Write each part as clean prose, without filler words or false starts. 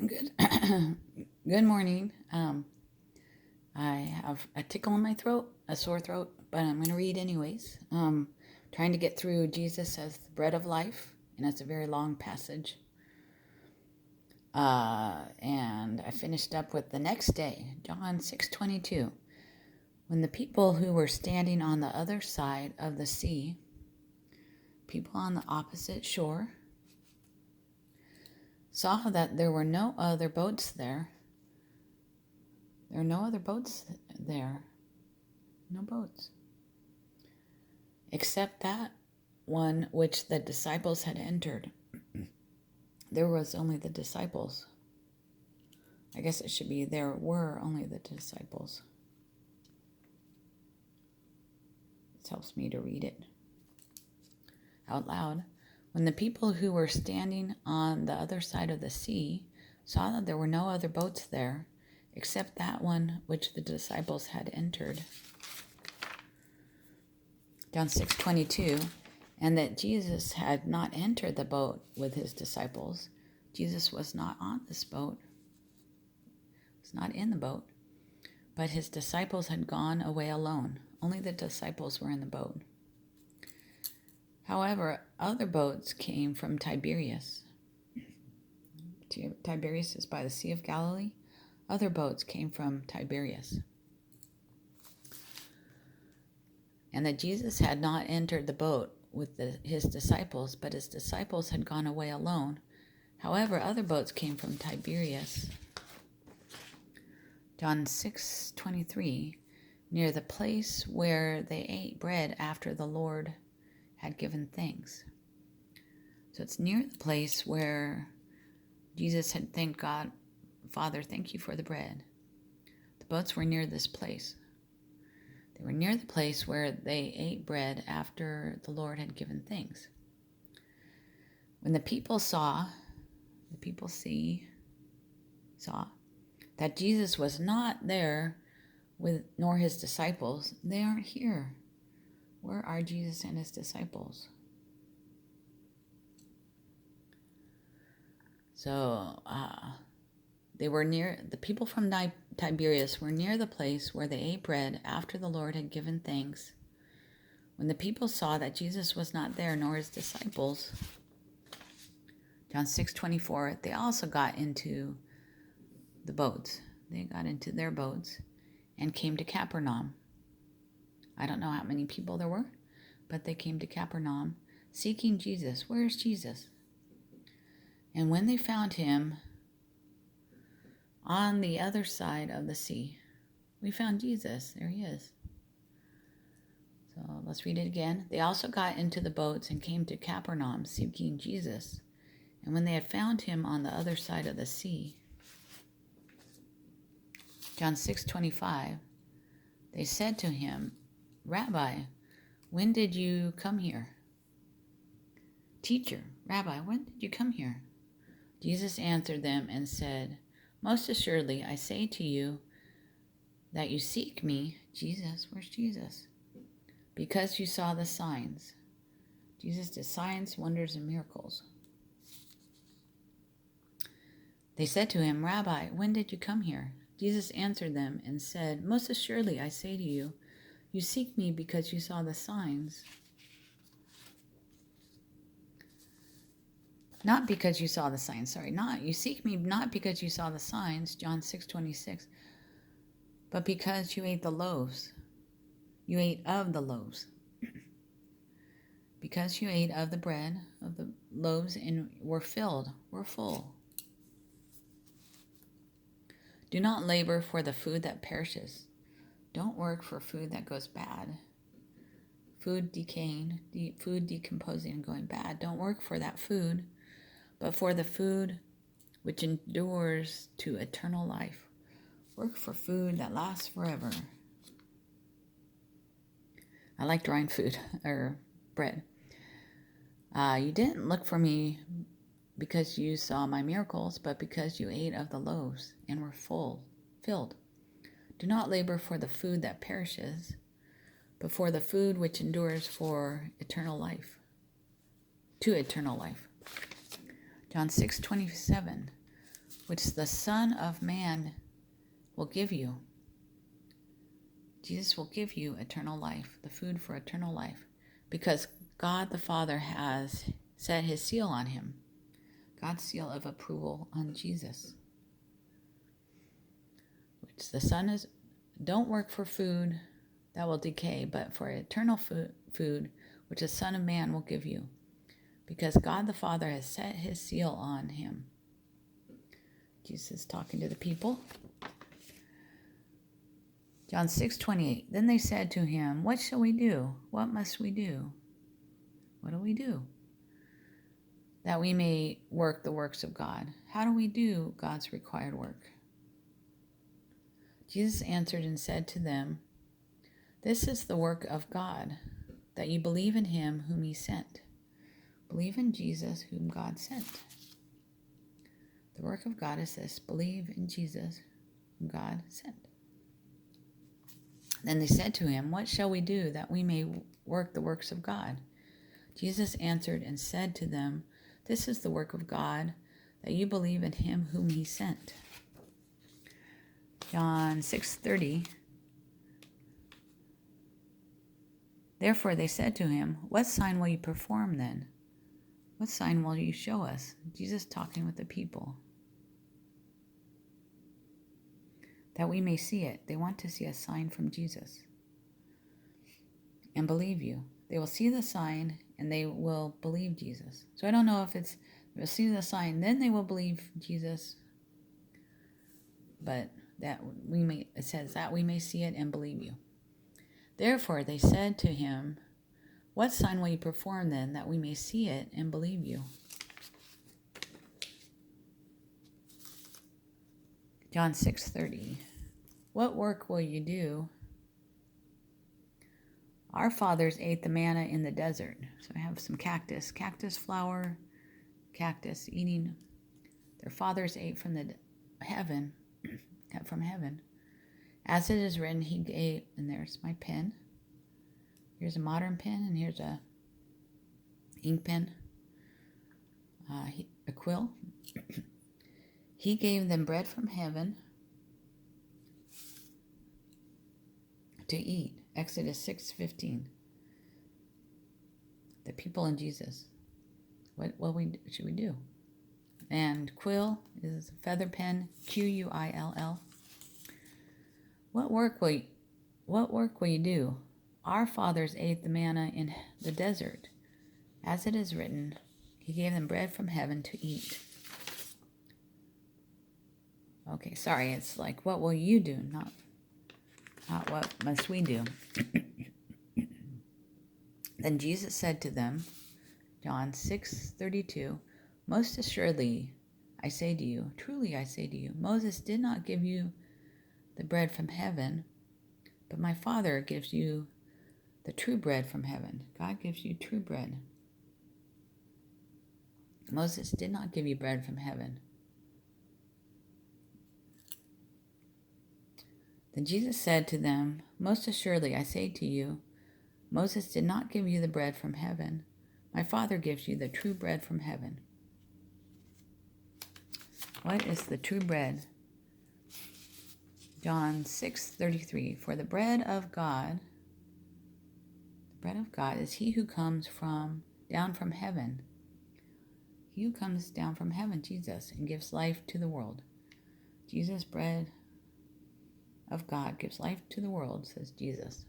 Good. Good morning. I have a tickle in my throat, a sore throat, but I'm going to read anyways. Trying to get through Jesus as the bread of life, and it's a very long passage. And I finished up with the next day, John 6:22. When the people who were standing on the other side of the sea, people on the opposite shore, saw that there were no other boats there. There are no other boats there. No boats. Except that one which the disciples had entered. There was only the disciples. I guess it should be there were only the disciples. This helps me to read it out loud. When the people who were standing on the other side of the sea saw that there were no other boats there, except that one which the disciples had entered. John 6:22, and that Jesus had not entered the boat with his disciples. Jesus was not on this boat, was not in the boat, but his disciples had gone away alone. Only the disciples were in the boat. However, other boats came from Tiberias. Tiberias is by the Sea of Galilee. Other boats came from Tiberias. And that Jesus had not entered the boat with his disciples, but his disciples had gone away alone. However, other boats came from Tiberias. John 6:23, near the place where they ate bread after the Lord had given thanks. So it's near the place where Jesus had thanked God, Father, thank you for the bread. The boats were near this place. They were near the place where they ate bread after the Lord had given thanks. When the people saw that Jesus was not there nor his disciples, they aren't here. Where are Jesus and his disciples? So the people from Tiberias were near the place where they ate bread after the Lord had given thanks. When the people saw that Jesus was not there nor his disciples, John 6:24, they also got into the boats. They got into their boats and came to Capernaum. I don't know how many people there were, but they came to Capernaum seeking Jesus. Where is Jesus? And when they found him on the other side of the sea, we found Jesus. There he is. So let's read it again. They also got into the boats and came to Capernaum seeking Jesus. And when they had found him on the other side of the sea, John 6:25, they said to him, Rabbi, when did you come here? Teacher, Rabbi, when did you come here? Jesus answered them and said, most assuredly, I say to you that you seek me, Jesus, where's Jesus? Because you saw the signs. Jesus did signs, wonders, and miracles. They said to him, Rabbi, when did you come here? Jesus answered them and said, most assuredly, I say to you, you seek me because you saw the signs. Not because you saw the signs, you seek me not because you saw the signs, John 6:26, but because you ate the loaves. You ate of the loaves. Because you ate of the bread, of the loaves, and were full. Do not labor for the food that perishes. Don't work for food that goes bad. Food decaying, food decomposing and going bad. Don't work for that food, but for the food which endures to eternal life. Work for food that lasts forever. I like drying food, or bread. You didn't look for me because you saw my miracles, but because you ate of the loaves and were filled. Do not labor for the food that perishes, but for the food which endures for eternal life, to eternal life. John 6:27. which the Son of Man will give you. Jesus will give you eternal life, the food for eternal life, because God the Father has set his seal on him, God's seal of approval on Jesus. Which the Son is, don't work for food that will decay, but for eternal food, which the Son of Man will give you, because God the Father has set his seal on him. Jesus is talking to the people. John 6:28. Then they said to him, "What shall we do? What must we do?" What do we do? That we may work the works of God. How do we do God's required work? Jesus answered and said to them, "This is the work of God, that you believe in him whom he sent." Believe in Jesus whom God sent. The work of God is this: believe in Jesus whom God sent. Then they said to him, "What shall we do that we may work the works of God?" Jesus answered and said to them, "This is the work of God, that you believe in him whom he sent." John 6:30. Therefore they said to him, "What sign will you perform then? What sign will you show us?" Jesus talking with the people. That we may see it. They want to see a sign from Jesus and believe you. They will see the sign and they will believe Jesus. So I don't know if it's they'll see the sign, then they will believe Jesus. But it says that we may see it and believe you. Therefore they said to him, "What sign will you perform then, that we may see it and believe you?" John 6:30. What work will you do? Our fathers ate the manna in the desert. So I have some cactus flower, cactus eating. Their fathers ate from heaven. As it is written, he gave, and there's my pen. Here's a modern pen, and here's a ink pen, a quill. He gave them bread from heaven to eat. Exodus 6:15. The people in Jesus. What should we do? And quill is a feather pen, Quill. What work will you do? Our fathers ate the manna in the desert. As it is written, he gave them bread from heaven to eat. Okay, sorry, it's like, what will you do? Not what must we do? Then Jesus said to them, John 6:32, "Most assuredly I say to you, truly I say to you, Moses did not give you the bread from heaven, but my Father gives you the true bread from heaven." God gives you true bread. Moses did not give you bread from heaven. Then Jesus said to them, "Most assuredly I say to you, Moses did not give you the bread from heaven. My Father gives you the true bread from heaven." What is the true bread? John 6:33, "For the bread of God is he who comes down from heaven." He who comes down from heaven, Jesus, and gives life to the world. Jesus, bread of God, gives life to the world, says Jesus.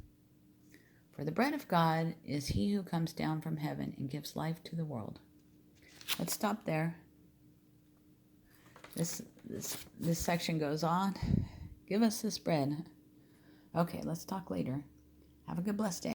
For the bread of God is he who comes down from heaven and gives life to the world. Let's stop there. This section goes on. Give us this bread. Okay, let's talk later. Have a good, blessed day.